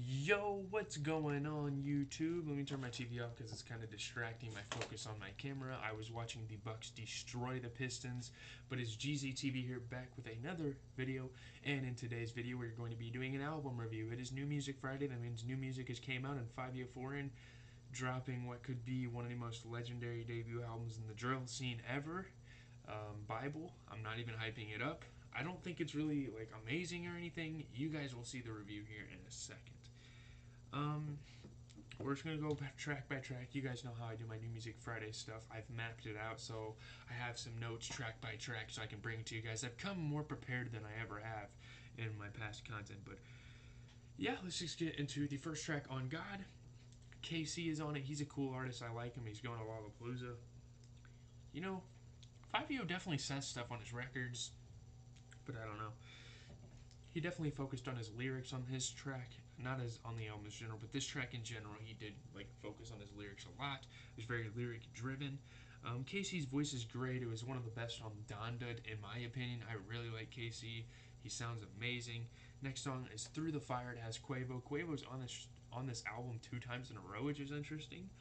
Yo, what's going on YouTube? Let me turn my TV off because it's kind of distracting my focus on my camera. I was watching the Bucks destroy the Pistons, but it's GZTV here back with another video. And in today's video, we're going to be doing an album review. It is New Music Friday. That means new music has came out, and Fivio Foreign dropping what could be one of the most legendary debut albums in the drill scene ever. Bible. I'm not even hyping it up. I don't think it's really like amazing or anything. You guys will see the review here in a second. We're just gonna go track by track. You guys know how I do my New Music Friday stuff. I've mapped it out, so I have some notes track by track, so I can bring it to you guys. I've come more prepared than I ever have in my past content, but yeah, let's just get into the first track, On God. KC is on it. He's a cool artist. I like him. He's going to Lollapalooza. You know, Fivio definitely says stuff on his records, but I don't know. He definitely focused on his lyrics on his track, not as on the album in general, but this track in general, he did like focus on his lyrics a lot. It was very lyric driven. Casey's voice is great. It was one of the best on Donda, in my opinion. I really like Casey. He sounds amazing. Next song is Through the Fire. It has Quavo. Quavo's on this album 2 times in a row, which is interesting.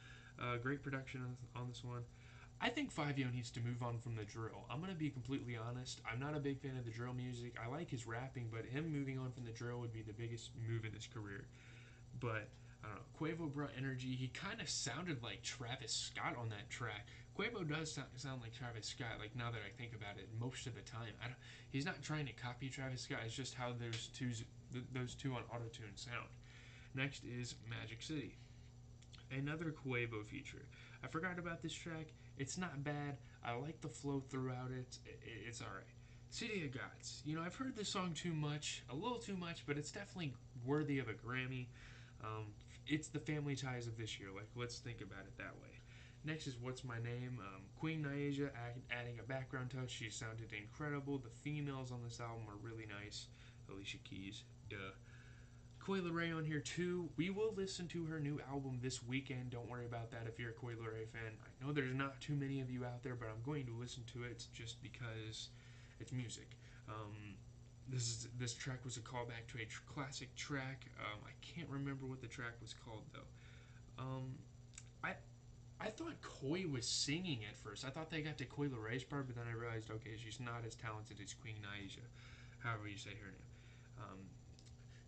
Great production on this one. I think Fivio needs to move on from the drill. I'm going to be completely honest. I'm not a big fan of the drill music. I like his rapping, but him moving on from the drill would be the biggest move in his career. But, I don't know. Quavo brought energy. He kind of sounded like Travis Scott on that track. Quavo does sound like Travis Scott, like now that I think about it, most of the time. He's not trying to copy Travis Scott. It's just how those two on autotune sound. Next is Magic City, another Quavo feature. I forgot about this track. It's not bad. I like the flow throughout it. It's alright. City of Gods. You know, I've heard this song too much, a little too much, but it's definitely worthy of a Grammy. It's the family ties of this year. Like, let's think about it that way. Next is What's My Name. Queen Naija adding a background touch. She sounded incredible. The females on this album are really nice. Alicia Keys, duh. Coi Leray on here too. We will listen to her new album this weekend. Don't worry about that if you're a Coi Leray fan. I know there's not too many of you out there, but I'm going to listen to it just because it's music. This track was a callback to a classic track. I can't remember what the track was called though. I I thought Coi was singing at first. I thought they got to Coi Leray's part, but then I realized, okay, she's not as talented as Queen Naija, however you say her name. Um,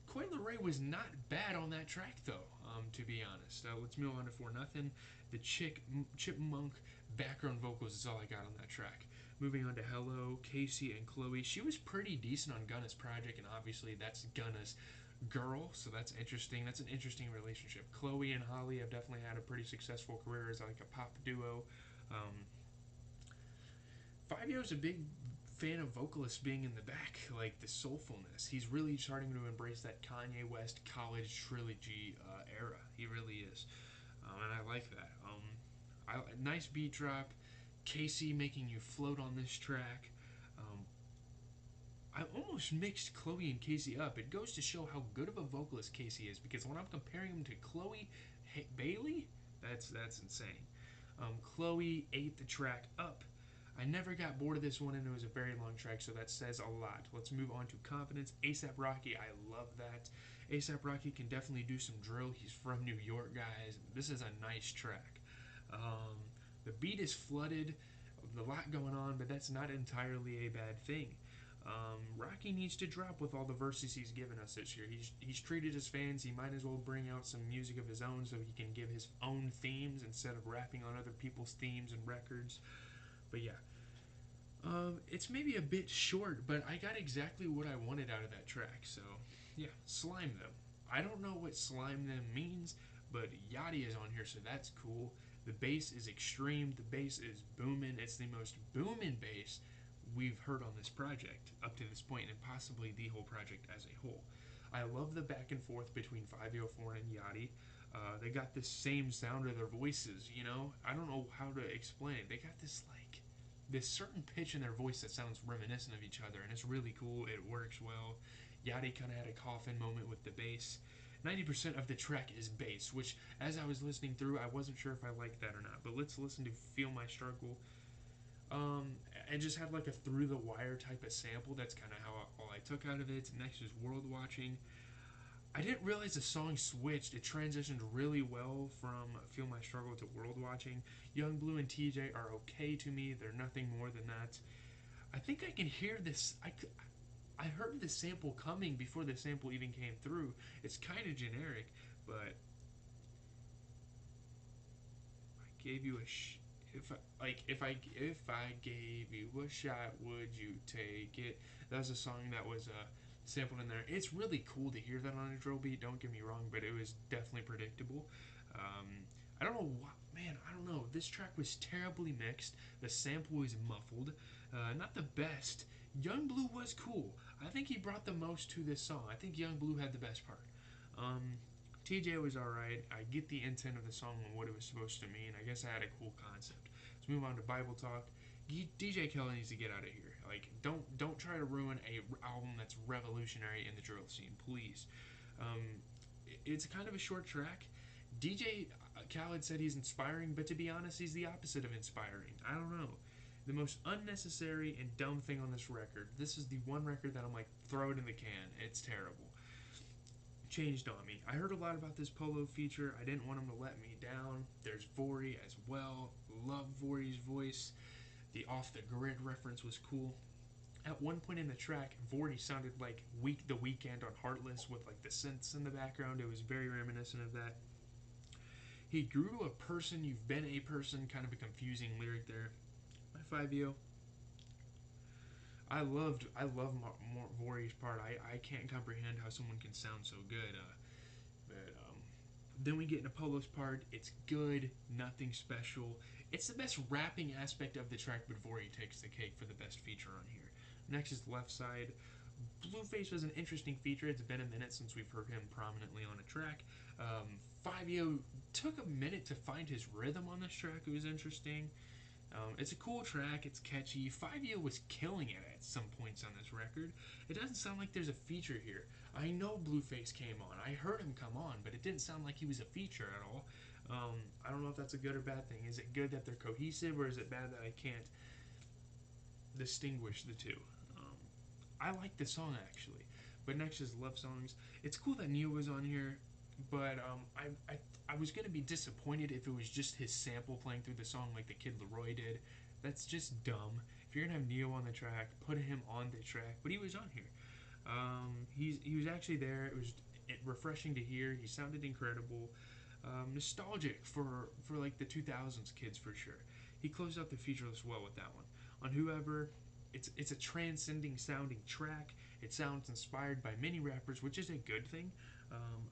Coi Leray was not bad on that track, though, to be honest. Let's move on to For Nothing. The chipmunk background vocals is all I got on that track. Moving on to Hello, Casey and Chloe. She was pretty decent on Gunna's project, and obviously that's Gunna's girl, so that's interesting. That's an interesting relationship. Chloe and Holly have definitely had a pretty successful career as like a pop duo. Um, Fivio's a big fan of vocalists being in the back, like the soulfulness. He's really starting to embrace that Kanye West college trilogy era. He really is, and I like that. Nice beat drop. Casey making you float on this track. Um, I almost mixed Chloe and Casey up. It goes to show how good of a vocalist Casey is because when I'm comparing him to Chloe Bailey, that's insane. Chloe ate the track up. I never got bored of this one, and it was a very long track, so that says a lot. Let's move on to Confidence. A$AP Rocky, I love that. A$AP Rocky can definitely do some drill. He's from New York, guys. This is a nice track. The beat is flooded, a lot going on, but that's not entirely a bad thing. Rocky needs to drop with all the verses he's given us this year. He's treated his fans. He might as well bring out some music of his own so he can give his own themes instead of rapping on other people's themes and records. But yeah, it's maybe a bit short, but I got exactly what I wanted out of that track. So yeah, Slime Them. I don't know what Slime Them means, but Yachty is on here, so that's cool. The bass is extreme. The bass is booming. It's the most booming bass we've heard on this project up to this point, and possibly the whole project as a whole. I love the back and forth between Fivio Foreign and Yachty. They got this same sound to their voices, you know? I don't know how to explain it. They got this certain pitch in their voice that sounds reminiscent of each other, and it's really cool. It works well. Yachty kind of had a coffin moment with the bass. 90% of the track is bass, which, as I was listening through, I wasn't sure if I liked that or not. But let's listen to Feel My Struggle. It just had like a through the wire type of sample. That's kind of how all I took out of it. Next is World Watching. I didn't realize the song switched. It transitioned really well from Feel My Struggle to World Watching. Young Blue and TJ are okay to me. They're nothing more than that. I think I can hear this. I heard the sample coming before the sample even came through. It's kind of generic, but I gave you a if I gave you a shot, would you take it? That was a song that was sampled in there. It's really cool to hear that on a drill beat. Don't get me wrong, but it was definitely predictable. I don't know what, man. I don't know. This track was terribly mixed. The sample was muffled. Not the best. Young Blue was cool. I think he brought the most to this song. I think Young Blue had the best part. Um, TJ was alright. I get the intent of the song and what it was supposed to mean. I guess I had a cool concept. Let's move on to Bible talk. DJ Khaled needs to get out of here. Like, don't try to ruin a album that's revolutionary in the drill scene, please. Um, it's kind of a short track. DJ Khaled said he's inspiring, but to be honest, he's the opposite of inspiring. I don't know. The most unnecessary and dumb thing on this record. This is the one record that I'm like, throw it in the can. It's terrible. Changed on me. I heard a lot about this Polo feature. I didn't want him to let me down. There's Vori as well. Love Vori's voice. The off the grid reference was cool. At one point in the track, Vori sounded like The Weeknd on Heartless with like the synths in the background. It was very reminiscent of that. He grew to a person, you've been a person, kind of a confusing lyric there. My Fivio. I love Vori's part. I can't comprehend how someone can sound so good. But then we get into Polo's part. It's good, nothing special. It's the best rapping aspect of the track, but Vori takes the cake for the best feature on here. Next is Left Side. Blueface was an interesting feature. It's been a minute since we've heard him prominently on a track. Fivio took a minute to find his rhythm on this track. It was interesting. It's a cool track. It's catchy. Fivio was killing it at some points on this record. It doesn't sound like there's a feature here. I know Blueface came on. I heard him come on, but it didn't sound like he was a feature at all. I don't know if that's a good or bad thing. Is it good that they're cohesive, or is it bad that I can't distinguish the two? I like the song actually. But next is Love Songs. It's cool that Neo was on here, but I was gonna be disappointed if it was just his sample playing through the song like the Kid Leroy did. That's just dumb. If you're gonna have Neo on the track, put him on the track. But he was on here. He was actually there. It was refreshing to hear. He sounded incredible. Nostalgic for like the 2000s kids for sure. He closed out the featureless well with that one. On Whoever, it's a transcending sounding track. It sounds inspired by many rappers, which is a good thing.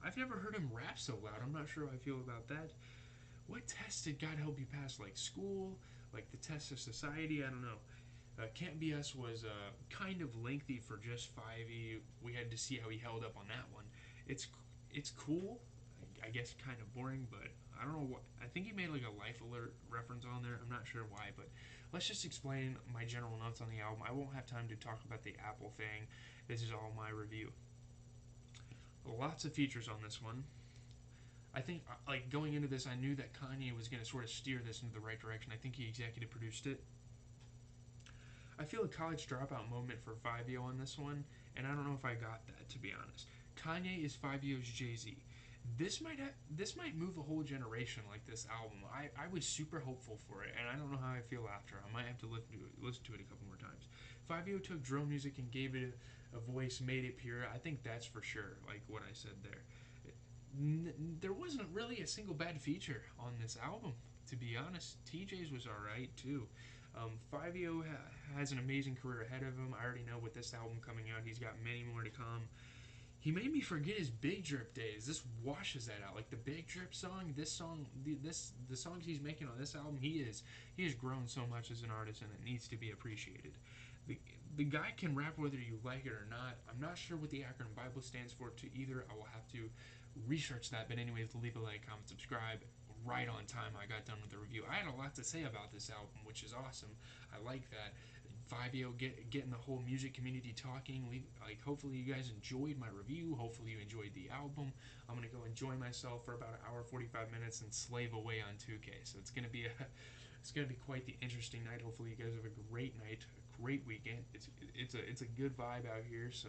I've never heard him rap so loud. I'm not sure how I feel about that. What test did God help you pass? Like school? Like the test of society? I don't know. Can't Be Us was kind of lengthy for just 5e. We had to see how he held up on that one. It's it's cool. I guess kind of boring, but I don't know what. I think he made like a Life Alert reference on there. I'm not sure why, but let's just explain my general notes on the album. I won't have time to talk about the Apple thing. This is all my review. Lots of features on this one. I think, like, going into this, I knew that Kanye was going to sort of steer this into the right direction. I think he executive produced it. I feel a college dropout moment for Fivio on this one, and I don't know if I got that, to be honest. Kanye is Fivio's Jay-Z. This might move a whole generation like this album. I was super hopeful for it, and I don't know how I feel after. I might have to listen to it a couple more times. Fivio took drill music and gave it a voice, made it pure. I think that's for sure, like what I said there. There wasn't really a single bad feature on this album, to be honest. TJ's was alright too. Fivio has an amazing career ahead of him. I already know with this album coming out, he's got many more to come. He made me forget his Big Drip days. This washes that out. Like the Big Drip song, this song, the songs he's making on this album, he has grown so much as an artist, and it needs to be appreciated. The, the guy can rap whether you like it or not. I'm not sure what the acronym Bible stands for to either. I will have to research that. But anyways, leave a like, comment, subscribe. Right on time, I got done with the review. I had a lot to say about this album, which is awesome. I like that. Fivio getting the whole music community talking. Like, hopefully you guys enjoyed my review. Hopefully you enjoyed the album. I'm gonna go enjoy myself for about an hour 45 minutes and slave away on 2K. So it's gonna be quite the interesting night. Hopefully you guys have a great night, a great weekend. It's a good vibe out here. So